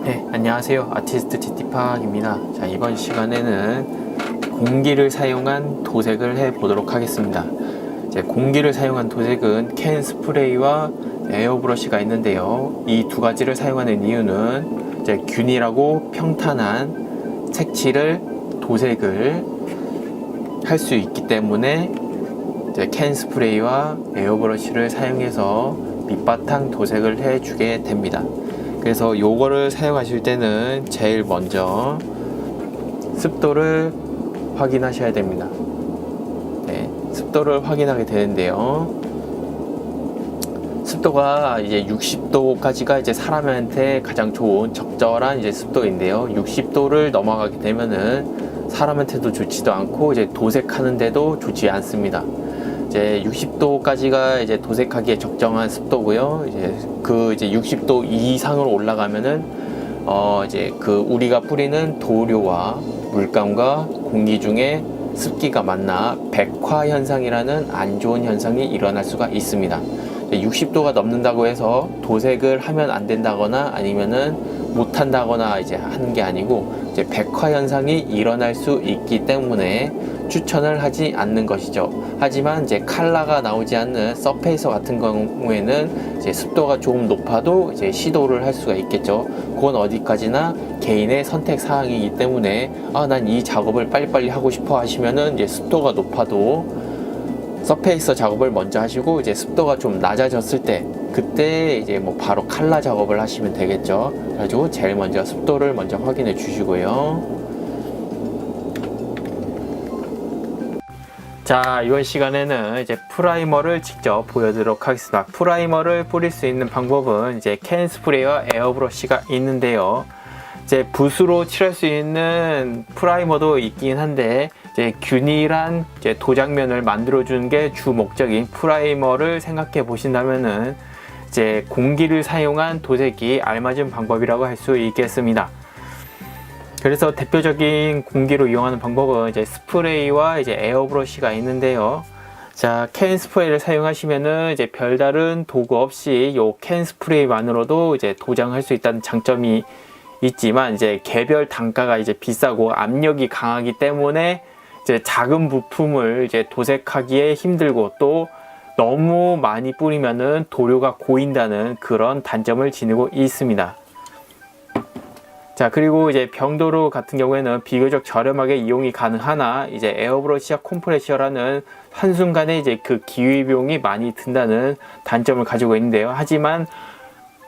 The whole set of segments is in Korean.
네, 안녕하세요. 아티스트 GT팍입니다. 자, 이번 시간에는 공기를 사용한 도색을 해 보도록 하겠습니다. 이제 공기를 사용한 도색은 캔 스프레이와 에어브러쉬가 있는데요. 이 두 가지를 사용하는 이유는 이제 균일하고 평탄한 색칠을 도색을 할 수 있기 때문에 이제 캔 스프레이와 에어브러쉬를 사용해서 밑바탕 도색을 해주게 됩니다. 그래서 요거를 사용하실 때는 제일 먼저 습도를 확인하셔야 됩니다. 네, 습도를 확인하게 되는데요. 습도가 이제 60도까지가 이제 사람한테 가장 좋은 적절한 이제 습도인데요. 60도를 넘어가게 되면은 사람한테도 좋지도 않고 이제 도색하는데도 좋지 않습니다. 이제 60도까지가 이제 도색하기에 적정한 습도고요. 이제 60도 이상으로 올라가면은 이제 우리가 뿌리는 도료와 물감과 공기 중에 습기가 만나 백화 현상이라는 안 좋은 현상이 일어날 수가 있습니다. 60도가 넘는다고 해서 도색을 하면 안 된다거나 아니면은 못 한다거나 이제 하는 게 아니고 이제 백화 현상이 일어날 수 있기 때문에 추천을 하지 않는 것이죠. 하지만 이제 컬러가 나오지 않는 서페이서 같은 경우에는 이제 습도가 조금 높아도 이제 시도를 할 수가 있겠죠. 그건 어디까지나 개인의 선택 사항이기 때문에 난 이 작업을 빨리빨리 하고 싶어 하시면은 이제 습도가 높아도 서페이서 작업을 먼저 하시고 이제 습도가 좀 낮아졌을 때 그때 이제 뭐 바로 컬러 작업을 하시면 되겠죠. 그래가지고 제일 먼저 습도를 먼저 확인해 주시고요. 자, 이번 시간에는 이제 프라이머를 직접 보여드리도록 하겠습니다. 프라이머를 뿌릴 수 있는 방법은 이제 캔 스프레이와 에어브러쉬가 있는데요. 이제 붓으로 칠할 수 있는 프라이머도 있긴 한데 이제 균일한 이제 도장면을 만들어주는 게 주 목적인 프라이머를 생각해 보신다면은 이제 공기를 사용한 도색이 알맞은 방법이라고 할 수 있겠습니다. 그래서 대표적인 공기로 이용하는 방법은 이제 스프레이와 이제 에어브러쉬가 있는데요. 자, 캔 스프레이를 사용하시면은 이제 별다른 도구 없이 요 캔 스프레이만으로도 이제 도장할 수 있다는 장점이 있지만 이제 개별 단가가 이제 비싸고 압력이 강하기 때문에 이제 작은 부품을 이제 도색하기에 힘들고 또 너무 많이 뿌리면은 도료가 고인다는 그런 단점을 지니고 있습니다. 자, 그리고 이제 병도로 같은 경우에는 비교적 저렴하게 이용이 가능하나 이제 에어브러쉬와 컴프레셔라는 한순간에 이제 그 기회비용이 많이 든다는 단점을 가지고 있는데요. 하지만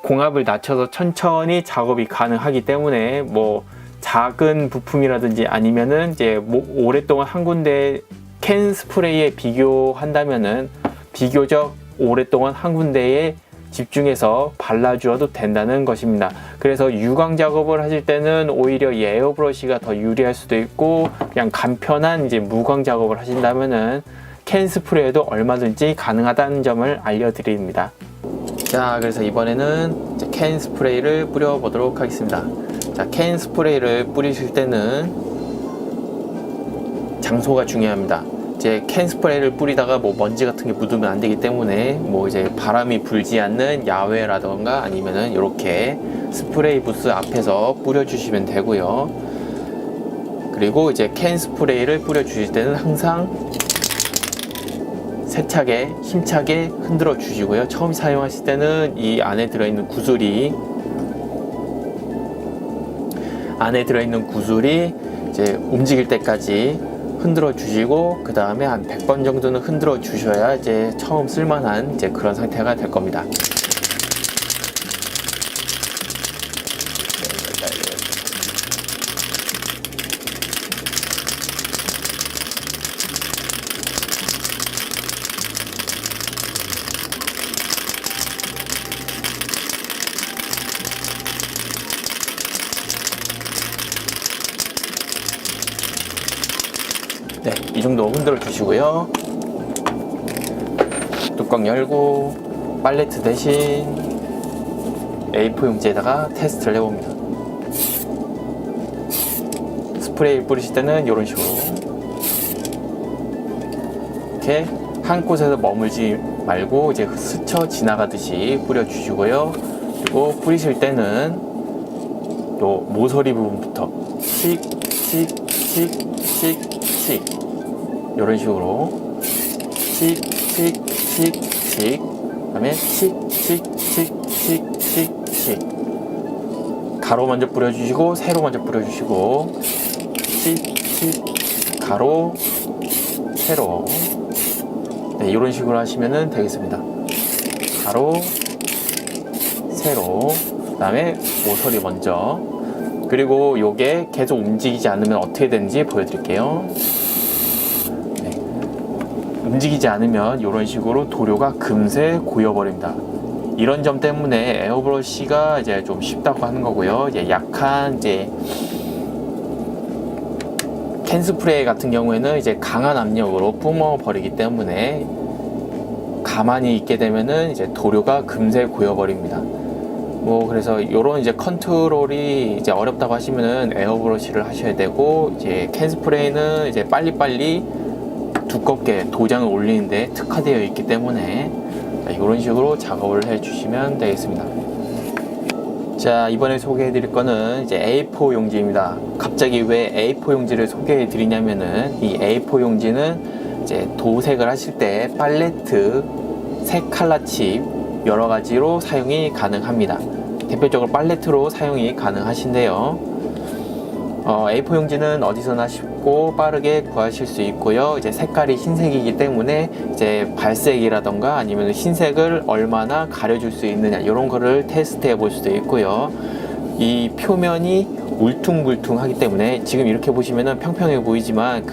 공압을 낮춰서 천천히 작업이 가능하기 때문에 뭐 작은 부품이라든지 아니면은 이제 오랫동안 한 군데 캔 스프레이에 비교한다면은 비교적 오랫동안 한 군데에 집중해서 발라주어도 된다는 것입니다. 그래서 유광 작업을 하실 때는 오히려 이 에어브러쉬가 더 유리할 수도 있고 그냥 간편한 이제 무광 작업을 하신다면은 캔 스프레이도 얼마든지 가능하다는 점을 알려드립니다. 자, 그래서 이번에는 이제 캔 스프레이를 뿌려 보도록 하겠습니다. 자, 캔 스프레이를 뿌리실 때는 장소가 중요합니다. 이제 캔 스프레이를 뿌리다가 뭐 먼지 같은 게 묻으면 안 되기 때문에 뭐 이제 바람이 불지 않는 야외라던가 아니면은 이렇게 스프레이 부스 앞에서 뿌려 주시면 되고요. 그리고 이제 캔 스프레이를 뿌려 주실 때는 항상 세차게 힘차게 흔들어 주시고요. 처음 사용하실 때는 이 안에 들어있는 구슬이 이제 움직일 때까지 흔들어 주시고 그 다음에 한 100번 정도는 흔들어 주셔야 이제 처음 쓸만한 이제 그런 상태가 될 겁니다. 네, 이 정도 흔들어 주시고요. 뚜껑 열고 팔레트 대신 A4 용지에다가 테스트를 해봅니다. 스프레이 뿌리실 때는 이런 식으로 이렇게 한 곳에서 머물지 말고 이제 스쳐 지나가듯이 뿌려 주시고요. 그리고 뿌리실 때는 요 모서리 부분부터 칙칙칙칙칙 이런 식으로 칙칙칙칙 그다음에 칙칙칙칙칙 가로 먼저 뿌려주시고 세로 먼저 뿌려주시고 칙칙 가로 세로 네, 이런 식으로 하시면 되겠습니다. 가로 세로 그 다음에 모서리 먼저 그리고 요게 계속 움직이지 않으면 어떻게 되는지 보여드릴게요. 네. 움직이지 않으면 이런 식으로 도료가 금세 고여버립니다. 이런 점 때문에 에어브러쉬가 이제 좀 쉽다고 하는 거고요. 이제 약한 이제 캔 스프레이 같은 경우에는 이제 강한 압력으로 뿜어 버리기 때문에 가만히 있게 되면은 이제 도료가 금세 고여버립니다. 뭐 그래서 이런 이제 컨트롤이 이제 어렵다고 하시면은 에어브러쉬를 하셔야 되고 이제 캔 스프레이는 이제 빨리빨리 두껍게 도장을 올리는데 특화되어 있기 때문에 이런 식으로 작업을 해 주시면 되겠습니다. 자, 이번에 소개해 드릴 거는 이제 A4 용지입니다. 갑자기 왜 A4 용지를 소개해 드리냐면은 이 A4 용지는 이제 도색을 하실 때 팔레트, 색 칼라 칩 여러 가지로 사용이 가능합니다. 대표적으로 팔레트로 사용이 가능하신데요. A4 용지는 어디서나 쉽고 빠르게 구하실 수 있고요. 이제 색깔이 흰색이기 때문에 이제 발색이라던가 아니면 흰색을 얼마나 가려줄 수 있느냐 이런 거를 테스트해 볼 수도 있고요. 이 표면이 울퉁불퉁하기 때문에 지금 이렇게 보시면은 평평해 보이지만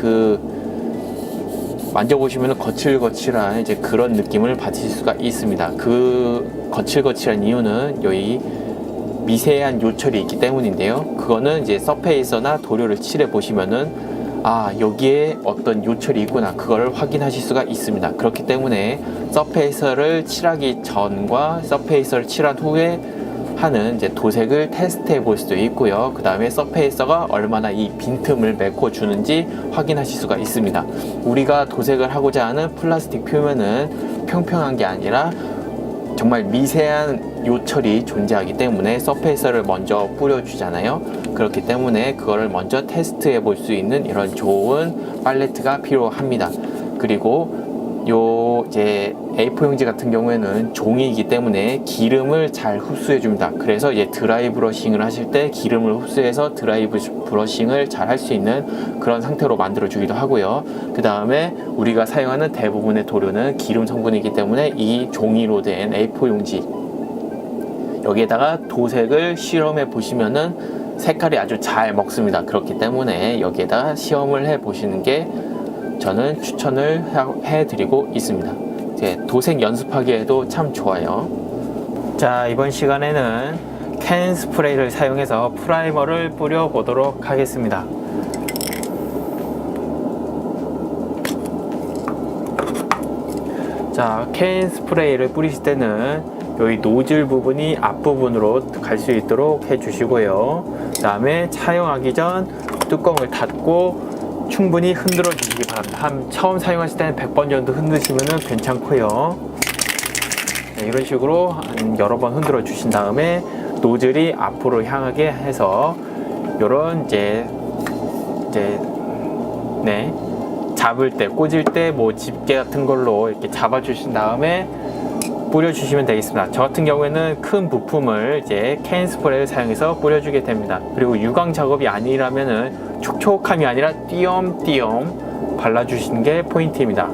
만져보시면 거칠거칠한 이제 그런 느낌을 받으실 수가 있습니다. 그 거칠거칠한 이유는 여기 미세한 요철이 있기 때문인데요. 그거는 이제 서페이서나 도료를 칠해 보시면은 여기에 어떤 요철이 있구나 그걸 확인하실 수가 있습니다. 그렇기 때문에 서페이서를 칠하기 전과 서페이서를 칠한 후에 하는 이제 도색을 테스트해 볼 수도 있고요. 그 다음에 서페이서가 얼마나 이 빈틈을 메꿔 주는지 확인하실 수가 있습니다. 우리가 도색을 하고자 하는 플라스틱 표면은 평평한 게 아니라 정말 미세한 요철이 존재하기 때문에 서페이서를 먼저 뿌려주잖아요. 그렇기 때문에 그거를 먼저 테스트해 볼 수 있는 이런 좋은 팔레트가 필요합니다. 그리고 요 이제 A4 용지 같은 경우에는 종이이기 때문에 기름을 잘 흡수해 줍니다. 그래서 이제 드라이 브러싱을 하실 때 기름을 흡수해서 드라이 브러싱을 잘 할 수 있는 그런 상태로 만들어 주기도 하고요. 그 다음에 우리가 사용하는 대부분의 도료는 기름 성분이기 때문에 이 종이로 된 A4 용지 여기에다가 도색을 실험해 보시면은 색깔이 아주 잘 먹습니다. 그렇기 때문에 여기에다 시험을 해 보시는 게 저는 추천을 해드리고 있습니다. 도색 연습하기에도 참 좋아요. 자, 이번 시간에는 캔 스프레이를 사용해서 프라이머를 뿌려 보도록 하겠습니다. 자, 캔 스프레이를 뿌리실 때는 여기 노즐 부분이 앞부분으로 갈 수 있도록 해 주시고요. 그 다음에 사용하기 전 뚜껑을 닫고 충분히 흔들어 주시기 바랍니다. 처음 사용하실 때는 100번 정도 흔드시면 괜찮고요. 네, 이런 식으로 여러 번 흔들어 주신 다음에 노즐이 앞으로 향하게 해서 이런 잡을 때, 꽂을 때 뭐 집게 같은 걸로 이렇게 잡아 주신 다음에 뿌려주시면 되겠습니다. 저 같은 경우에는 큰 부품을 이제 캔 스프레이를 사용해서 뿌려주게 됩니다. 그리고 유광 작업이 아니라면은 촉촉함이 아니라 띄엄띄엄 발라주시는 게 포인트입니다.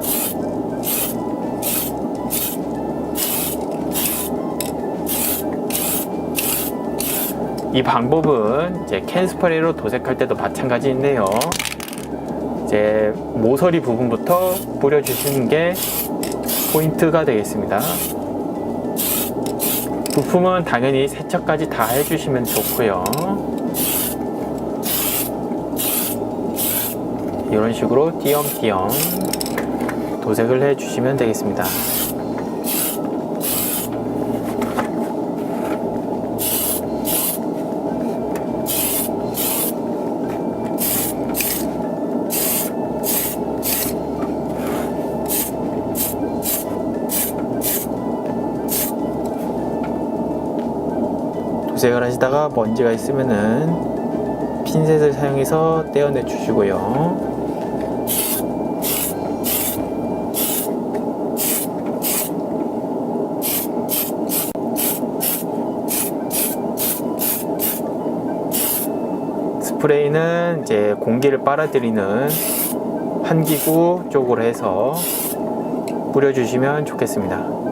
이 방법은 이제 캔 스프레이로 도색할 때도 마찬가지인데요. 이제 모서리 부분부터 뿌려주시는 게 포인트가 되겠습니다. 부품은 당연히 세척까지 다 해주시면 좋고요. 이런 식으로 띄엄띄엄 도색을 해주시면 되겠습니다. 도색을 하시다가 먼지가 있으면은 핀셋을 사용해서 떼어내 주시고요. 스프레이는 이제 공기를 빨아들이는 환기구 쪽으로 해서 뿌려주시면 좋겠습니다.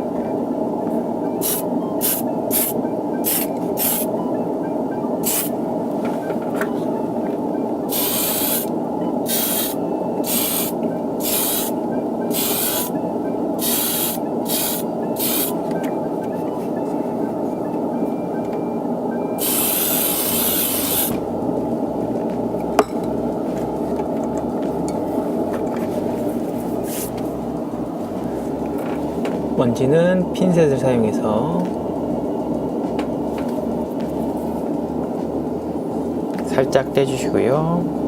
먼지는 핀셋을 사용해서 살짝 떼주시고요.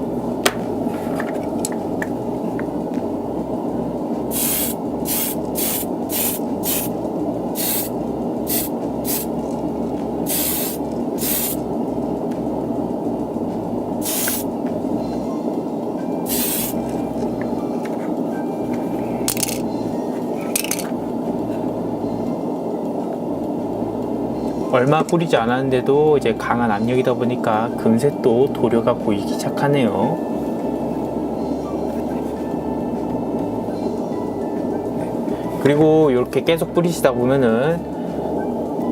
얼마 뿌리지 않았는데도 이제 강한 압력이다 보니까 금세 또 도료가 보이기 시작하네요. 그리고 이렇게 계속 뿌리시다 보면은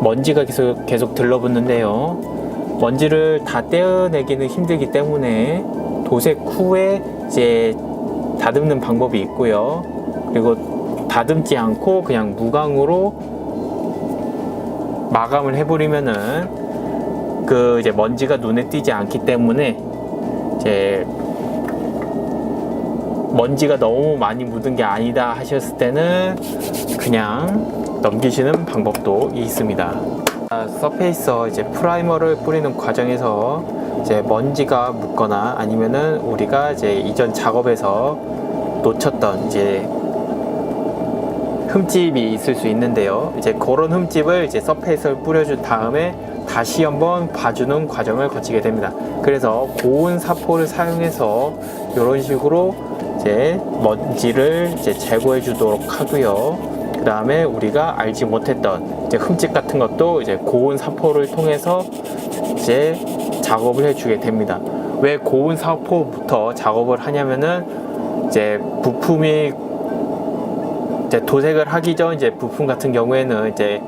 먼지가 계속 들러붙는데요. 먼지를 다 떼어내기는 힘들기 때문에 도색 후에 이제 다듬는 방법이 있고요. 그리고 다듬지 않고 그냥 무광으로 마감을 해버리면은 그 이제 먼지가 눈에 띄지 않기 때문에 이제 먼지가 너무 많이 묻은 게 아니다 하셨을 때는 그냥 넘기시는 방법도 있습니다. 서페이서 이제 프라이머를 뿌리는 과정에서 이제 먼지가 묻거나 아니면은 우리가 이제 이전 작업에서 놓쳤던 이제 흠집이 있을 수 있는데요. 이제 그런 흠집을 이제 서페이스를 뿌려준 다음에 다시 한번 봐주는 과정을 거치게 됩니다. 그래서 고운 사포를 사용해서 이런 식으로 이제 먼지를 이제 제거해 주도록 하고요. 그 다음에 우리가 알지 못했던 이제 흠집 같은 것도 이제 고운 사포를 통해서 이제 작업을 해주게 됩니다. 왜 고운 사포부터 작업을 하냐면은 이제 부품이 이제 도색을 하기 전 이제 부품 같은 경우에는 이제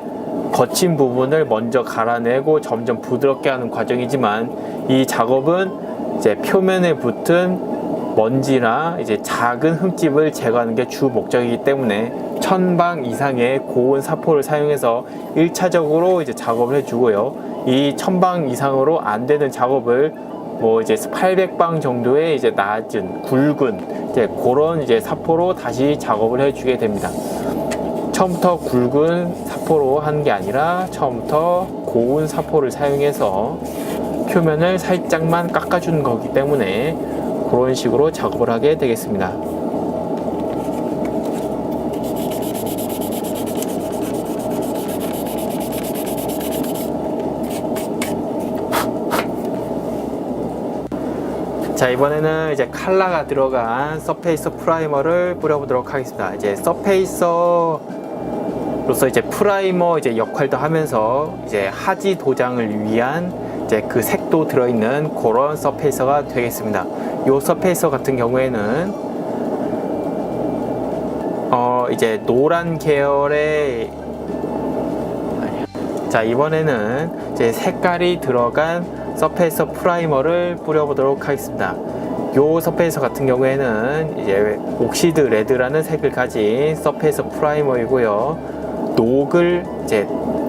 거친 부분을 먼저 갈아내고 점점 부드럽게 하는 과정이지만 이 작업은 이제 표면에 붙은 먼지나 이제 작은 흠집을 제거하는 게 주 목적이기 때문에 1000방 이상의 고온 사포를 사용해서 1차적으로 이제 작업을 해주고요. 이 1000방 이상으로 안 되는 작업을 뭐 이제 800방 정도의 이제 낮은 굵은 이제 그런 이제 사포로 다시 작업을 해주게 됩니다. 처음부터 굵은 사포로 하는 게 아니라 처음부터 고운 사포를 사용해서 표면을 살짝만 깎아주는 거기 때문에 그런 식으로 작업을 하게 되겠습니다. 자, 이번에는 이제 칼라가 들어간 서페이서 프라이머를 뿌려보도록 하겠습니다. 이제 서페이서로서 이제 프라이머 이제 역할도 하면서 이제 하지 도장을 위한 이제 그 색도 들어있는 그런 서페이서가 되겠습니다. 이 서페이서 같은 경우에는 이제 노란 계열의 자, 이번에는 이제 색깔이 들어간 서페이서 프라이머를 뿌려보도록 하겠습니다. 이 서페이서 같은 경우에는 이제 옥시드 레드라는 색을 가진 서페이서 프라이머이고요. 녹을 이제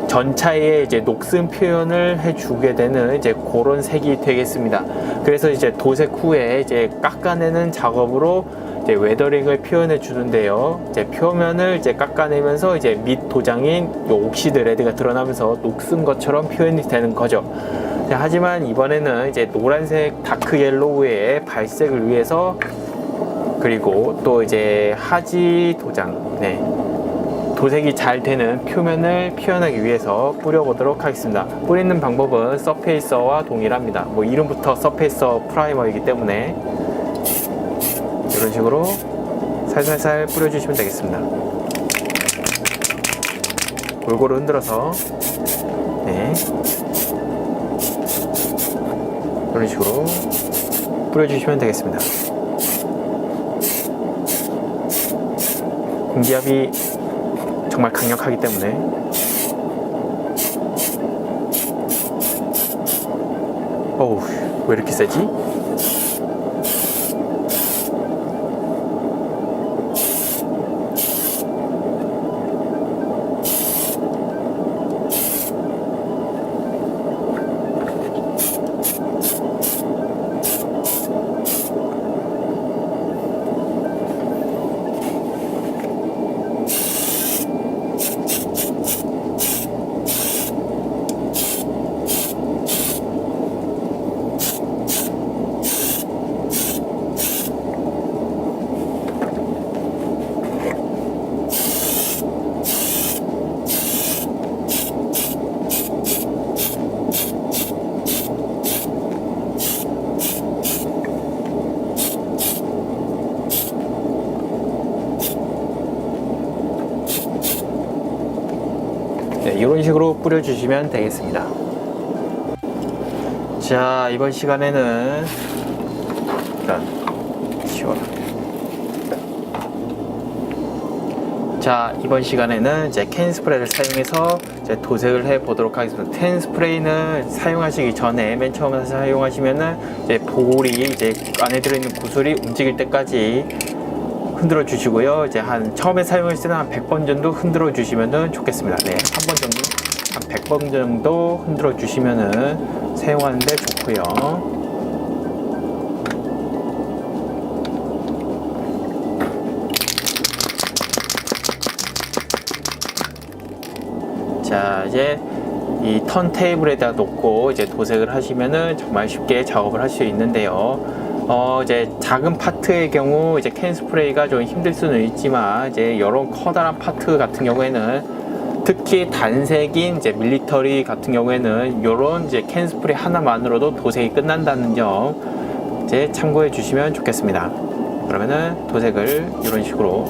전차에 이제 녹슨 표현을 해주게 되는 이제 그런 색이 되겠습니다. 그래서 이제 도색 후에 이제 깎아내는 작업으로 이제 웨더링을 표현해 주는데요. 이제 표면을 이제 깎아내면서 이제 밑 도장인 이 옥시드 레드가 드러나면서 녹슨 것처럼 표현이 되는 거죠. 하지만 이번에는 이제 노란색 다크 옐로우의 발색을 위해서 그리고 또 이제 하지 도장, 도색이 잘 되는 표면을 표현하기 위해서 뿌려보도록 하겠습니다. 뿌리는 방법은 서페이서와 동일합니다. 뭐 이름부터 서페이서 프라이머이기 때문에 이런 식으로 살살살 뿌려주시면 되겠습니다. 골고루 흔들어서 네, 이런 식으로 뿌려주시면 되겠습니다. 공기압이 정말 강력하기 때문에 어우, 왜 이렇게 세지? 네, 이런 식으로 뿌려주시면 되겠습니다. 자, 이번 시간에는 일단 치워라. 자, 이번 시간에는 이제 캔 스프레이를 사용해서 이제 도색을 해 보도록 하겠습니다. 캔 스프레이는 사용하시기 전에 맨 처음에 사용하시면은 이제 볼이 이제 안에 들어있는 구슬이 움직일 때까지 흔들어 주시고요. 이제 한 처음에 사용했을 때는 한 100번 정도 흔들어 주시면 좋겠습니다. 네, 한 번 정도, 한 100번 정도 흔들어 주시면은 사용하는데 좋고요. 자, 이제 이 턴 테이블에다 놓고 이제 도색을 하시면은 정말 쉽게 작업을 할 수 있는데요. 이제 작은 파트의 경우 이제 캔 스프레이가 좀 힘들 수는 있지만 이제 이런 커다란 파트 같은 경우에는 특히 단색인 이제 밀리터리 같은 경우에는 이런 이제 캔 스프레이 하나만으로도 도색이 끝난다는 점 이제 참고해 주시면 좋겠습니다. 그러면은 도색을 이런 식으로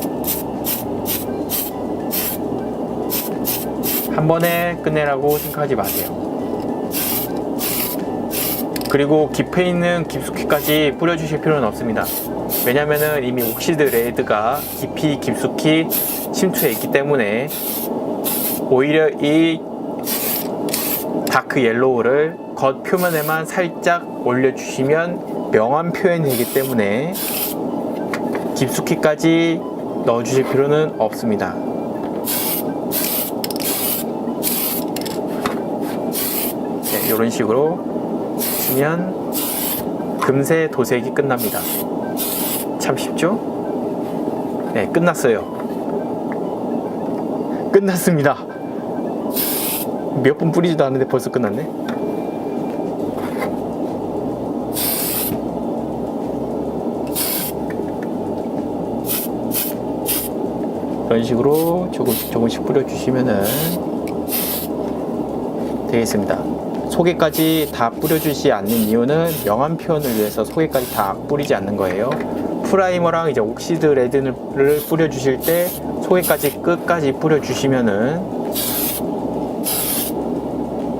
한 번에 끝내라고 생각하지 마세요. 그리고 깊이 있는 깊숙이까지 뿌려주실 필요는 없습니다. 왜냐면은 이미 옥시드 레드가 깊숙이 침투해 있기 때문에 오히려 이 다크 옐로우를 겉 표면에만 살짝 올려주시면 명암 표현이기 때문에 깊숙이까지 넣어주실 필요는 없습니다. 네, 이런 식으로 하시면 금세 도색이 끝납니다. 참 쉽죠? 네, 끝났어요. 끝났습니다. 몇 분 뿌리지도 않는데 벌써 끝났네. 이런 식으로 조금씩 뿌려주시면은 되겠습니다. 속에까지 다 뿌려주지 않는 이유는 명암 표현을 위해서 속에까지 다 뿌리지 않는 거예요. 프라이머랑 이제 옥시드 레드를 뿌려주실 때 속에까지 끝까지 뿌려주시면은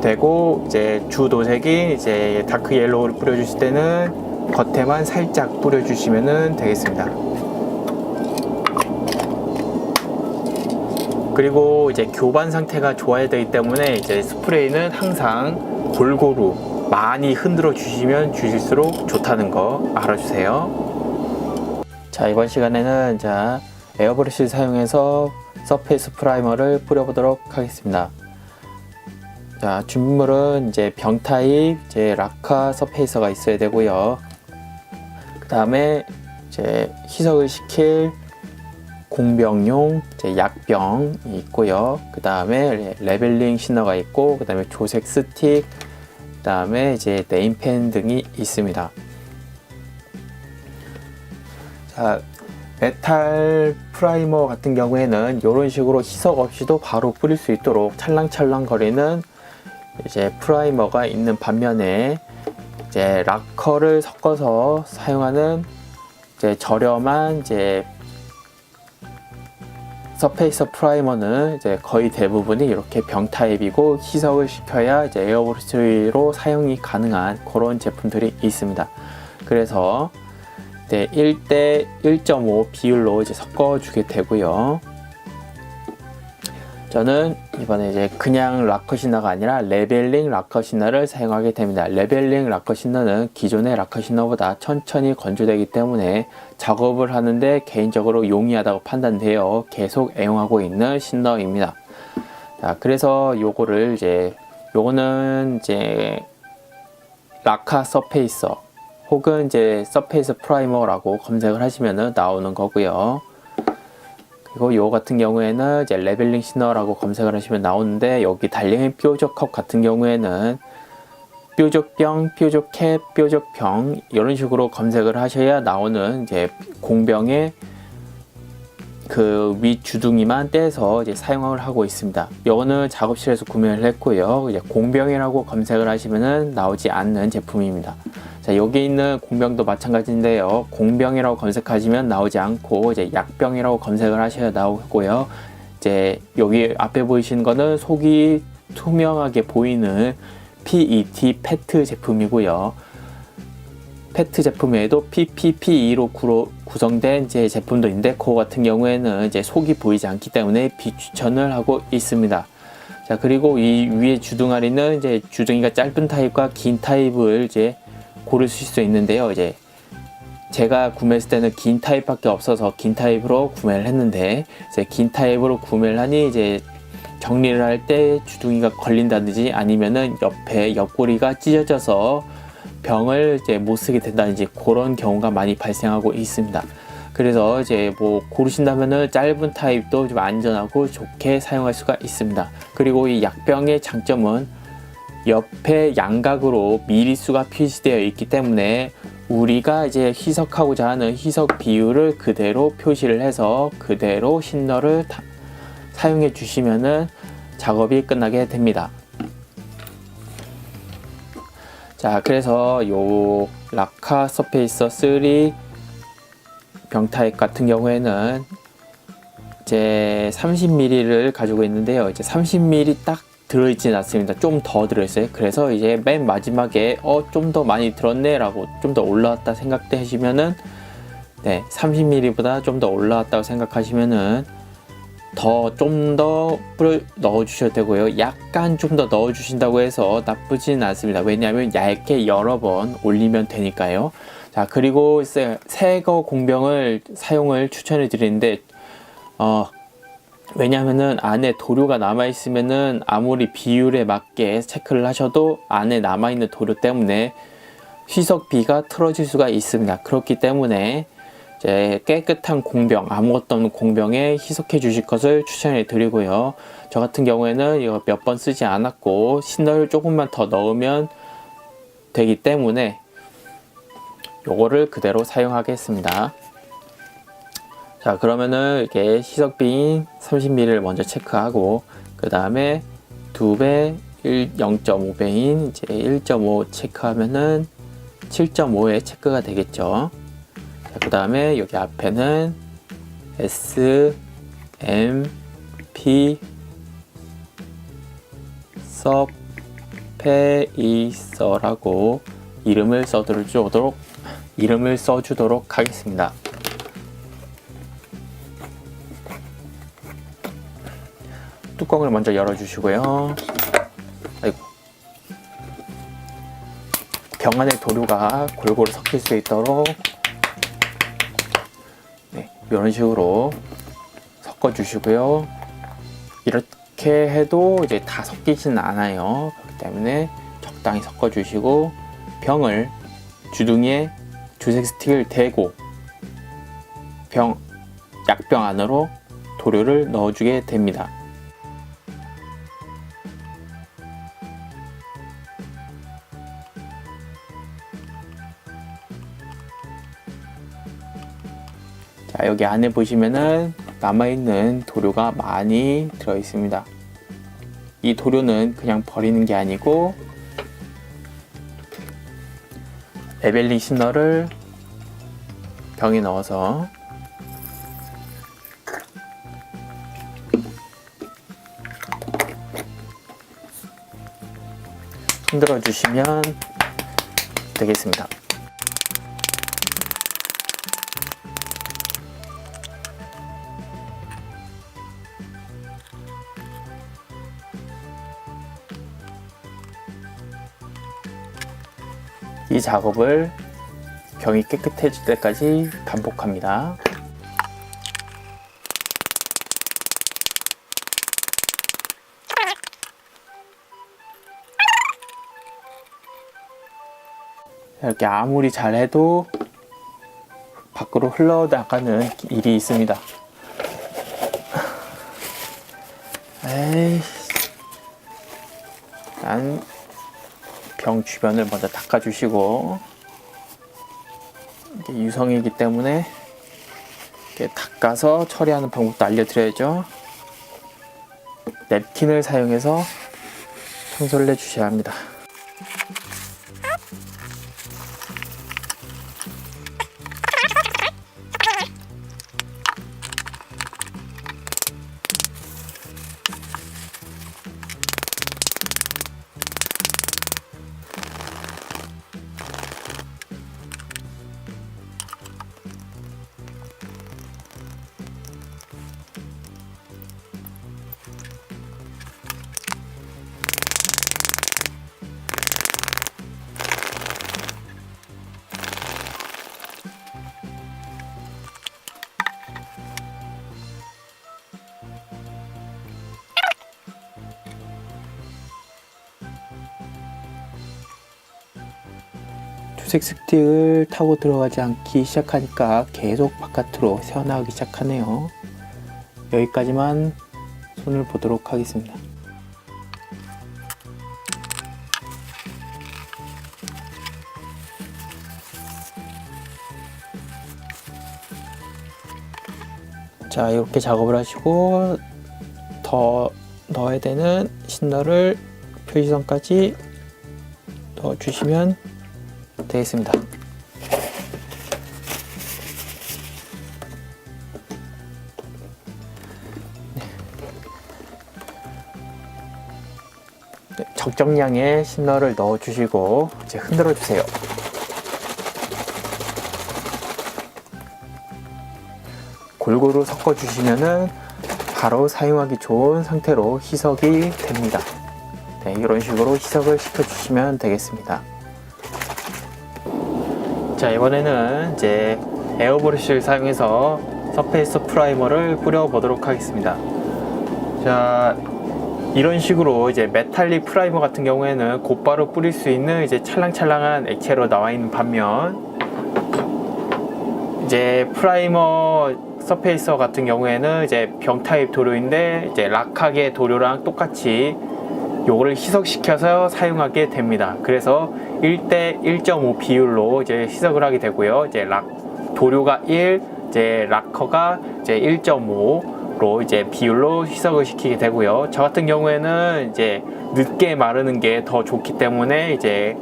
되고, 이제 주 도색이 이제 다크 옐로우를 뿌려주실 때는 겉에만 살짝 뿌려주시면은 되겠습니다. 그리고 이제 교반 상태가 좋아야 되기 때문에 이제 스프레이는 항상 골고루 많이 흔들어 주시면 주실수록 좋다는 거 알아주세요. 자, 이번 시간에는 자 에어브러쉬를 사용해서 서페이스 프라이머를 뿌려보도록 하겠습니다. 자, 준비물은 이제 병 타입 이제 라카 서페이서가 있어야 되고요. 그 다음에 이제 희석을 시킬 공병용 이제 약병이 있고요. 그 다음에 레벨링 시너가 있고, 그 다음에 조색 스틱, 그 다음에 이제 네임펜 등이 있습니다. 자, 메탈 프라이머 같은 경우에는 이런 식으로 희석 없이도 바로 뿌릴 수 있도록 찰랑찰랑 거리는 이제 프라이머가 있는 반면에 이제 락커를 섞어서 사용하는 이제 저렴한 이제 서페이서 프라이머는 이제 거의 대부분이 이렇게 병 타입이고 희석을 시켜야 이제 에어브러시로 사용이 가능한 그런 제품들이 있습니다. 그래서 네, 1대 1.5 비율로 이제 섞어주게 되고요. 저는 이번에 이제 그냥 락커시너가 아니라 레벨링 락커시너를 사용하게 됩니다. 레벨링 락커시너는 기존의 락커시너보다 천천히 건조되기 때문에 작업을 하는데 개인적으로 용이하다고 판단되어 계속 애용하고 있는 시너입니다. 자, 그래서 요거는 이제 라카 서페이서 혹은 이제 서페이스 프라이머라고 검색을 하시면 나오는 거고요. 그리고 요 같은 경우에는 이제 레벨링 시너라고 검색을 하시면 나오는데, 여기 달린 뾰족컵 같은 경우에는 뾰족병, 뾰족캡, 뾰족병 이런 식으로 검색을 하셔야 나오는 이제 공병의 그 위 주둥이만 떼서 이제 사용을 하고 있습니다. 요거는 작업실에서 구매를 했고요. 이제 공병이라고 검색을 하시면은 나오지 않는 제품입니다. 자, 여기 있는 공병도 마찬가지인데요. 공병이라고 검색하시면 나오지 않고 이제 약병이라고 검색을 하셔야 나오고요. 이제 여기 앞에 보이시는 거는 속이 투명하게 보이는 PET 페트 제품이고요. 페트 제품 외에도 PPPE로 구성된 이제 제품도 있는데, 그거 같은 경우에는 이제 속이 보이지 않기 때문에 비추천을 하고 있습니다. 자, 그리고 이 위에 주둥아리는 이제 주둥이가 짧은 타입과 긴 타입을 이제 고르실 수 있는데요. 이제 제가 구매했을 때는 긴 타입밖에 없어서 긴 타입으로 구매를 했는데, 이제 긴 타입으로 구매를 하니 이제 정리를 할 때 주둥이가 걸린다든지 아니면은 옆구리가 찢어져서 병을 이제 못 쓰게 된다든지 그런 경우가 많이 발생하고 있습니다. 그래서 이제 뭐 고르신다면은 짧은 타입도 좀 안전하고 좋게 사용할 수가 있습니다. 그리고 이 약병의 장점은 옆에 양각으로 미리수가 표시되어 있기 때문에 우리가 이제 희석하고자 하는 희석 비율을 그대로 표시를 해서 그대로 신너를 사용해 주시면은 작업이 끝나게 됩니다. 자, 그래서 요 라카 서페이서 3 병타입 같은 경우에는 이제 30ml를 가지고 있는데요. 이제 30ml 딱 들어있진 않습니다. 좀 더 들어있어요. 그래서 이제 맨 마지막에 좀 더 많이 들었네 라고 좀 더 올라왔다 생각하시면은, 네, 30ml보다 좀 더 올라왔다고 생각하시면은 좀 더 넣어 주셔도 되고요. 약간 좀 더 넣어 주신다고 해서 나쁘진 않습니다. 왜냐하면 얇게 여러 번 올리면 되니까요. 자, 그리고 새거 공병을 사용을 추천해 드리는데, 왜냐하면은 안에 도료가 남아 있으면은 아무리 비율에 맞게 체크를 하셔도 안에 남아 있는 도료 때문에 희석비가 틀어질 수가 있습니다. 그렇기 때문에 이제 깨끗한 공병, 아무것도 없는 공병에 희석해 주실 것을 추천해 드리고요. 저 같은 경우에는 이거 몇 번 쓰지 않았고 신너를 조금만 더 넣으면 되기 때문에 요거를 그대로 사용하겠습니다. 자, 그러면은 이렇게 희석비인 30ml를 먼저 체크하고, 그 다음에 2배 0.5배인 이제 1.5 체크하면은 7.5에 체크가 되겠죠. 그 다음에 여기 앞에는 S, M, P 서페이서라고 이름을 써주도록 하겠습니다. 뚜껑을 먼저 열어주시고요. 아이고. 병 안에 도료가 골고루 섞일 수 있도록 이런 식으로 섞어 주시고요. 이렇게 해도 이제 다 섞이지는 않아요. 그렇기 때문에 적당히 섞어 주시고, 병을 주둥이에 주색 스틱을 대고 약병 안으로 도료를 넣어주게 됩니다. 자, 자, 여기 안에 보시면은 남아있는 도료가 많이 들어 있습니다. 이 도료는 그냥 버리는 게 아니고 레벨링 신너를 병에 넣어서 흔들어 주시면 되겠습니다. 이 작업을 병이 깨끗해질 때까지 반복합니다. 이렇게 아무리 잘해도 밖으로 흘러나가는 일이 있습니다. 에이, 일단 병 주변을 먼저 닦아주시고, 이게 유성이기 때문에 이렇게 닦아서 처리하는 방법도 알려드려야죠. 냅킨을 사용해서 청소를 해주셔야 합니다. 투색 스틱을 타고 들어가지 않기 시작하니까 계속 바깥으로 새어나오기 시작하네요. 여기까지만 손을 보도록 하겠습니다. 자, 이렇게 작업을 하시고 더 넣어야 되는 신너를 표시선까지 넣어주시면 되겠습니다. 적정량의 신너를 넣어주시고 이제 흔들어 주세요. 골고루 섞어 주시면은 바로 사용하기 좋은 상태로 희석이 됩니다. 네, 이런 식으로 희석을 시켜 주시면 되겠습니다. 자, 이번에는 이제 에어브러쉬를 사용해서 서페이스 프라이머를 뿌려 보도록 하겠습니다. 자, 이런 식으로 이제 메탈릭 프라이머 같은 경우에는 곧바로 뿌릴 수 있는 이제 찰랑찰랑한 액체로 나와 있는 반면, 이제 프라이머 서페이서 같은 경우에는 이제 병 타입 도료인데 이제 락하게 도료랑 똑같이 요거를 희석시켜서 사용하게 됩니다. 그래서 1대 1.5 비율로 이제 희석을 하게 되고요. 이제 도료가 1, 이제 락커가 이제 1.5로 이제 비율로 희석을 시키게 되고요. 저 같은 경우에는 이제 늦게 마르는 게 더 좋기 때문에 이제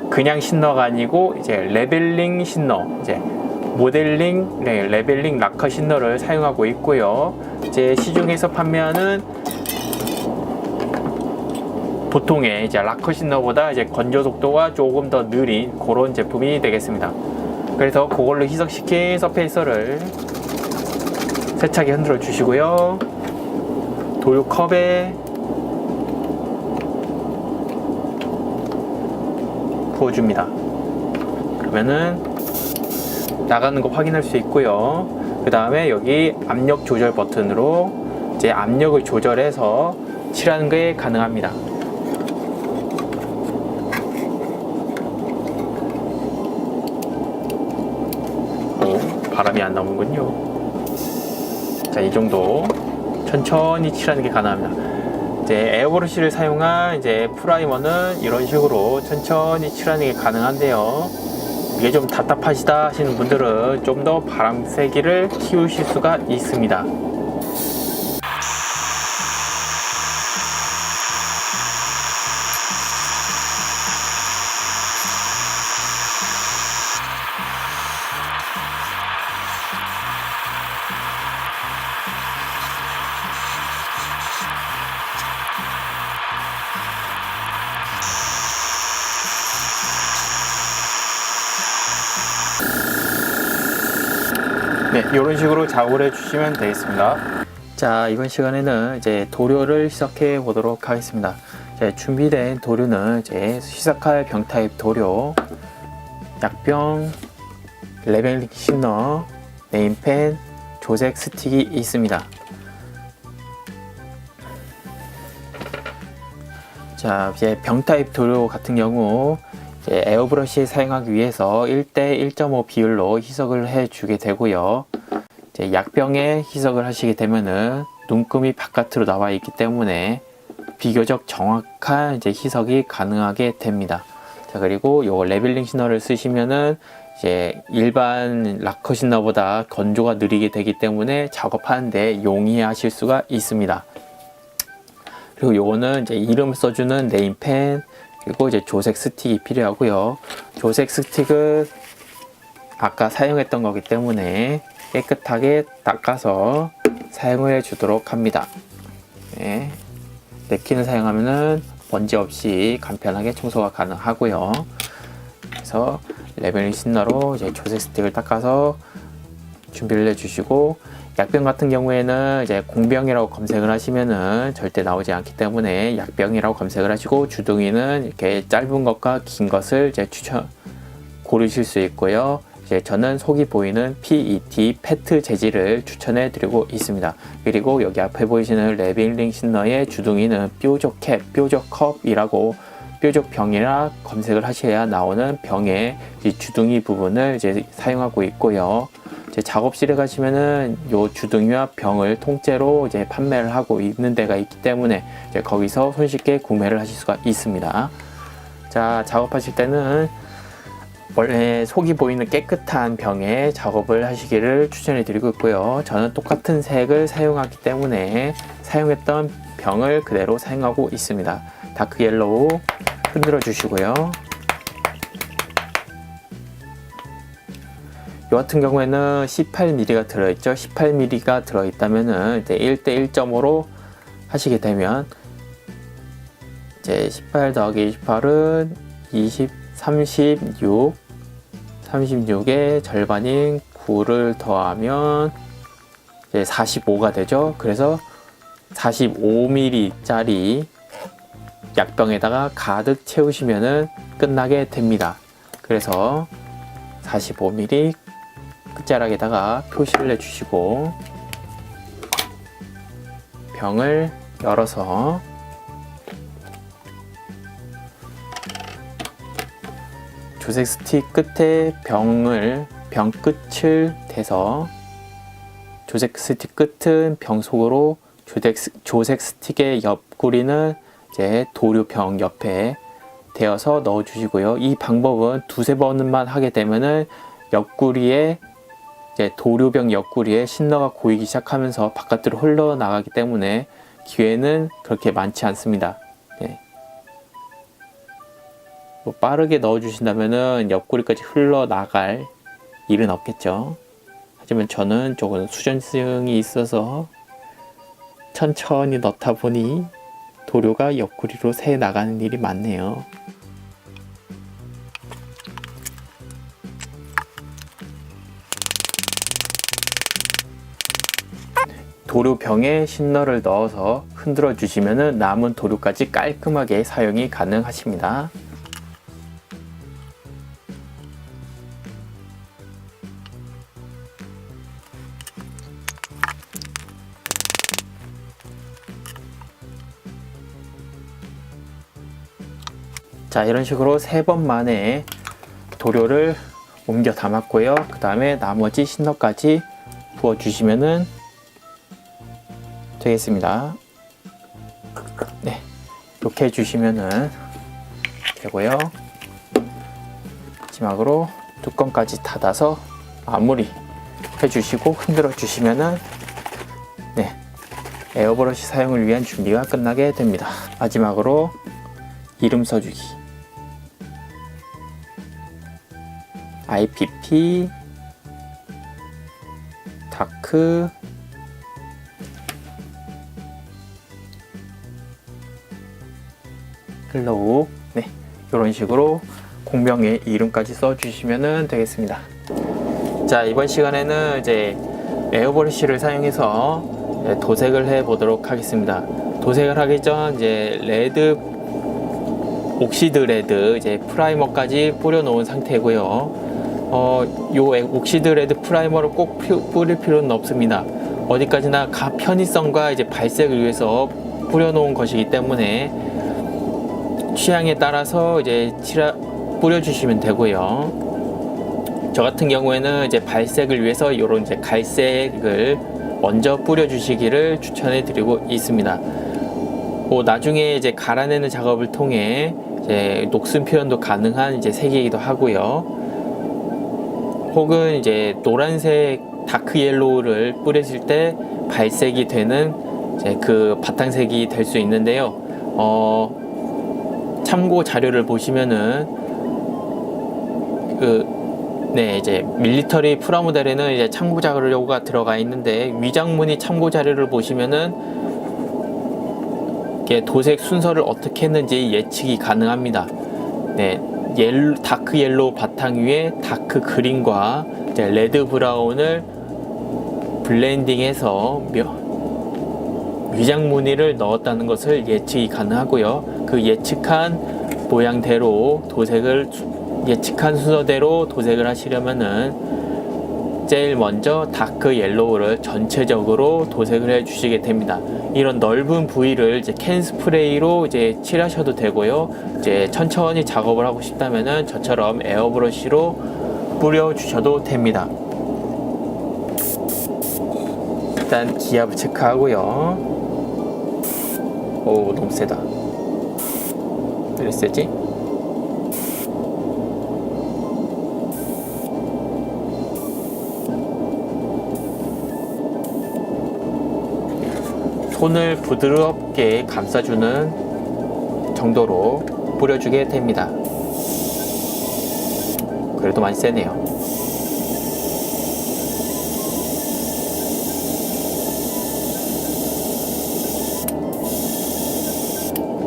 그냥 신너가 아니고 이제 레벨링 신너, 이제 모델링, 네, 레벨링 락커 신너를 사용하고 있고요. 이제 시중에서 판매하는 보통의 이제 락커 신너보다 이제 건조 속도가 조금 더 느린 그런 제품이 되겠습니다. 그래서 그걸로 희석시킨 서페이서를 세차게 흔들어 주시고요. 도료 컵에 부어줍니다. 그러면은 나가는 거 확인할 수 있고요. 그 다음에 여기 압력 조절 버튼으로 이제 압력을 조절해서 칠하는 게 가능합니다. 바람이 안 나오는군요. 자, 이 정도 천천히 칠하는 게 가능합니다. 이제 에어브러쉬를 사용한 이제 프라이머는 이런 식으로 천천히 칠하는 게 가능한데요. 이게 좀 답답하시다 하시는 분들은 좀 더 바람 세기를 키우실 수가 있습니다. 네, 이런 식으로 작업을 해주시면 되겠습니다. 자, 이번 시간에는 이제 도료를 시작해 보도록 하겠습니다. 이제 준비된 도료는 이제 시작할 병 타입 도료, 약병, 레벨링 시너, 네임펜, 조색 스틱이 있습니다. 자, 이제 병 타입 도료 같은 경우 에어브러시 사용하기 위해서 1대 1.5 비율로 희석을 해주게 되고요. 이제 약병에 희석을 하시게 되면은 눈금이 바깥으로 나와 있기 때문에 비교적 정확한 이제 희석이 가능하게 됩니다. 자, 그리고 요 레벨링 시너를 쓰시면은 이제 일반 락커 시너보다 건조가 느리게 되기 때문에 작업하는데 용이하실 수가 있습니다. 그리고 요거는 이제 이름 써주는 네임펜, 그리고 이제 조색 스틱이 필요하고요. 조색 스틱은 아까 사용했던 거기 때문에 깨끗하게 닦아서 사용해 주도록 합니다. 네. 냅킨을 사용하면은 먼지 없이 간편하게 청소가 가능하고요. 그래서 레벨링 시너로 이제 조색 스틱을 닦아서 준비를 해주시고, 약병 같은 경우에는 이제 공병이라고 검색을 하시면은 절대 나오지 않기 때문에 약병이라고 검색을 하시고, 주둥이는 이렇게 짧은 것과 긴 것을 이제 고르실 수 있고요. 이제 저는 속이 보이는 PET 페트 재질을 추천해 드리고 있습니다. 그리고 여기 앞에 보이시는 레벨링 시너의 주둥이는 뾰족 캡, 뾰족 컵이라고 뾰족 병이라 검색을 하셔야 나오는 병의 이 주둥이 부분을 이제 사용하고 있고요. 이제 작업실에 가시면은 요 주둥이와 병을 통째로 이제 판매를 하고 있는 데가 있기 때문에 이제 거기서 손쉽게 구매를 하실 수가 있습니다. 자, 작업하실 때는 원래 속이 보이는 깨끗한 병에 작업을 하시기를 추천해 드리고 있고요. 저는 똑같은 색을 사용하기 때문에 사용했던 병을 그대로 사용하고 있습니다. 다크 옐로우 흔들어 주시고요. 이 같은 경우에는 18mm가 들어있죠. 18mm가 들어있다면은 이제 1대 1.5로 하시게 되면 이제 18 더하기 18은 20, 36, 36의 절반인 9를 더하면 이제 45가 되죠. 그래서 45mm짜리 약병에다가 가득 채우시면은 끝나게 됩니다. 그래서 45mm 끝자락에다가 표시를 해주시고, 병을 열어서 조색 스틱 끝에 병 끝을 대서, 조색 스틱 끝은 병 속으로, 조색 스틱의 옆구리는 이제 도료병 옆에 대어서 넣어 주시고요. 이 방법은 두세 번만 하게 되면은 옆구리에 이제 도료병 옆구리에 신너가 고이기 시작하면서 바깥으로 흘러나가기 때문에 기회는 그렇게 많지 않습니다. 네. 뭐 빠르게 넣어 주신다면은 옆구리까지 흘러나갈 일은 없겠죠. 하지만 저는 조금 수전증이 있어서 천천히 넣다 보니 도료가 옆구리로 새 나가는 일이 많네요. 도료병에 신너를 넣어서 흔들어 주시면 남은 도료까지 깔끔하게 사용이 가능하십니다. 자, 이런 식으로 3번 만에 도료를 옮겨 담았고요. 그 다음에 나머지 신너까지 부어 주시면은 되겠습니다. 네, 이렇게 해주시면은 되고요. 마지막으로 뚜껑까지 닫아서 마무리 해주시고 흔들어 주시면은 네, 에어브러시 사용을 위한 준비가 끝나게 됩니다. 마지막으로 이름 써주기. IPP 다크 헬로우. 네, 이런 식으로 공명의 이름까지 써주시면 되겠습니다. 자, 이번 시간에는 이제 에어브러시를 사용해서 도색을 해 보도록 하겠습니다. 도색을 하기 전 이제 레드, 옥시드 레드 이제 프라이머까지 뿌려 놓은 상태고요. 요 옥시드 레드 프라이머를 꼭 뿌릴 필요는 없습니다. 어디까지나 편의성과 이제 발색을 위해서 뿌려 놓은 것이기 때문에 취향에 따라서 이제 뿌려 주시면 되고요. 저 같은 경우에는 이제 발색을 위해서 이런 이제 갈색을 먼저 뿌려 주시기를 추천해 드리고 있습니다. 나중에 이제 갈아내는 작업을 통해 이제 녹슨 표현도 가능한 이제 색이기도 하고요. 혹은 이제 노란색 다크 옐로우를 뿌리실 때 발색이 되는 이제 그 바탕색이 될 수 있는데요. 참고 자료를 보시면은 이제 밀리터리 프라모델에는 이제 참고 자료가 들어가 있는데 위장무늬 참고 자료를 보시면은 이게 도색 순서를 어떻게 했는지 예측이 가능합니다. 네, 다크 옐로우 바탕 위에 다크 그린과 이제 레드 브라운을 블렌딩해서 위장무늬를 넣었다는 것을 예측이 가능하고요. 그 예측한 모양대로 예측한 순서대로 도색을 하시려면은 제일 먼저 다크 옐로우를 전체적으로 도색을 해 주시게 됩니다. 이런 넓은 부위를 이제 캔 스프레이로 이제 칠하셔도 되고요. 이제 천천히 작업을 하고 싶다면은 저처럼 에어브러시로 뿌려 주셔도 됩니다. 일단 기압을 체크하고요. 오, 너무 세다. 왜 세지? 손을 부드럽게 감싸주는 정도로 뿌려주게 됩니다. 그래도 많이 세네요.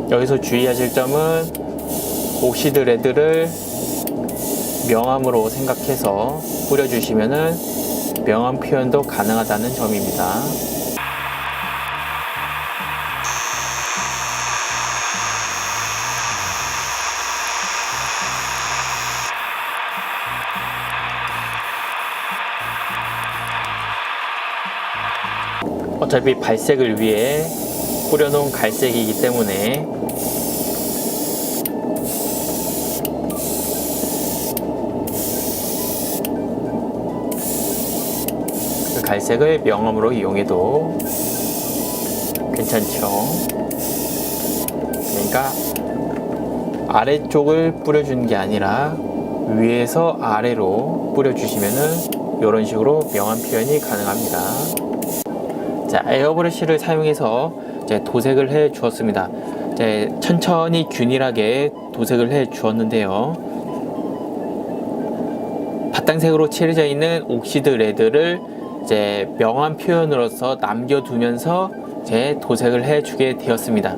여기서 주의하실 점은 옥시드 레드를 명암으로 생각해서 뿌려주시면은 명암 표현도 가능하다는 점입니다. 어차피 발색을 위해 뿌려놓은 갈색이기 때문에 그 갈색을 명암으로 이용해도 괜찮죠. 그러니까 아래쪽을 뿌려주는 게 아니라 위에서 아래로 뿌려주시면은 이런 식으로 명암 표현이 가능합니다. 자, 에어브러시를 사용해서 이제 도색을 해 주었습니다. 이제 천천히 균일하게 도색을 해 주었는데요. 바탕색으로 칠해져 있는 옥시드 레드를 이제 명암 표현으로서 남겨두면서 이제 도색을 해 주게 되었습니다.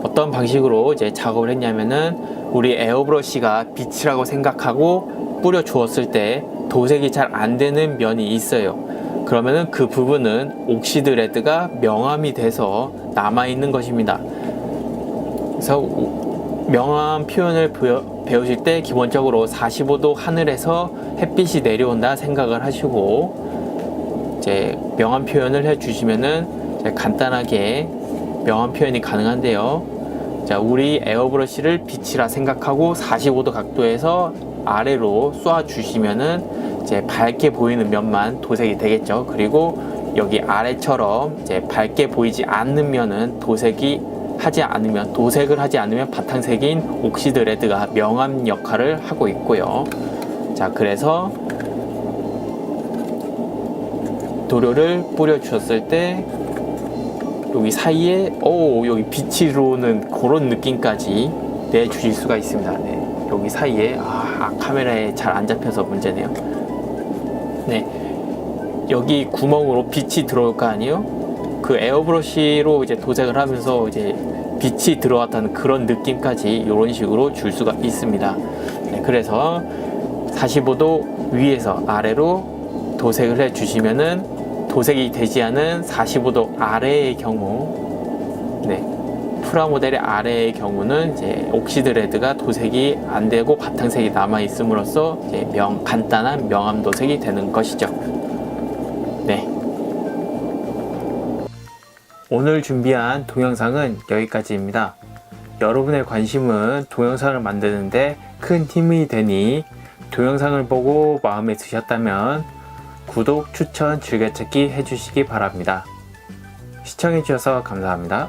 어떤 방식으로 이제 작업을 했냐면은 우리 에어브러시가 빛이라고 생각하고 뿌려 주었을 때 도색이 잘 안 되는 면이 있어요. 그러면은 그 부분은 옥시드 레드가 명암이 돼서 남아있는 것입니다. 그래서 명암 표현을 배우실 때 기본적으로 45도 하늘에서 햇빛이 내려온다 생각을 하시고 이제 명암 표현을 해주시면은 이제 간단하게 명암 표현이 가능한데요. 자, 우리 에어브러시를 빛이라 생각하고 45도 각도에서 아래로 쏘아 주시면은 이제 밝게 보이는 면만 도색이 되겠죠. 그리고 여기 아래처럼 이제 밝게 보이지 않는 면은 도색을 하지 않으면 바탕색인 옥시드 레드가 명암 역할을 하고 있고요. 자, 그래서 도료를 뿌려 주셨을 때 여기 사이에 여기 빛이 들어오는 그런 느낌까지 내주실 수가 있습니다. 네, 여기 사이에 카메라에 잘 안 잡혀서 문제네요. 네, 여기 구멍으로 빛이 들어올 거 아니에요? 그 에어브러쉬로 이제 도색을 하면서 이제 빛이 들어왔다는 그런 느낌까지 이런 식으로 줄 수가 있습니다. 네, 그래서 45도 위에서 아래로 도색을 해 주시면은 도색이 되지 않은 45도 아래의 경우, 네, 프라모델의 아래의 경우는 이제 옥시드 레드가 도색이 안 되고 바탕색이 남아 있음으로써 이제 간단한 명암 도색이 되는 것이죠. 네. 오늘 준비한 동영상은 여기까지입니다. 여러분의 관심은 동영상을 만드는데 큰 힘이 되니 동영상을 보고 마음에 드셨다면 구독, 추천, 즐겨찾기 해주시기 바랍니다. 시청해주셔서 감사합니다.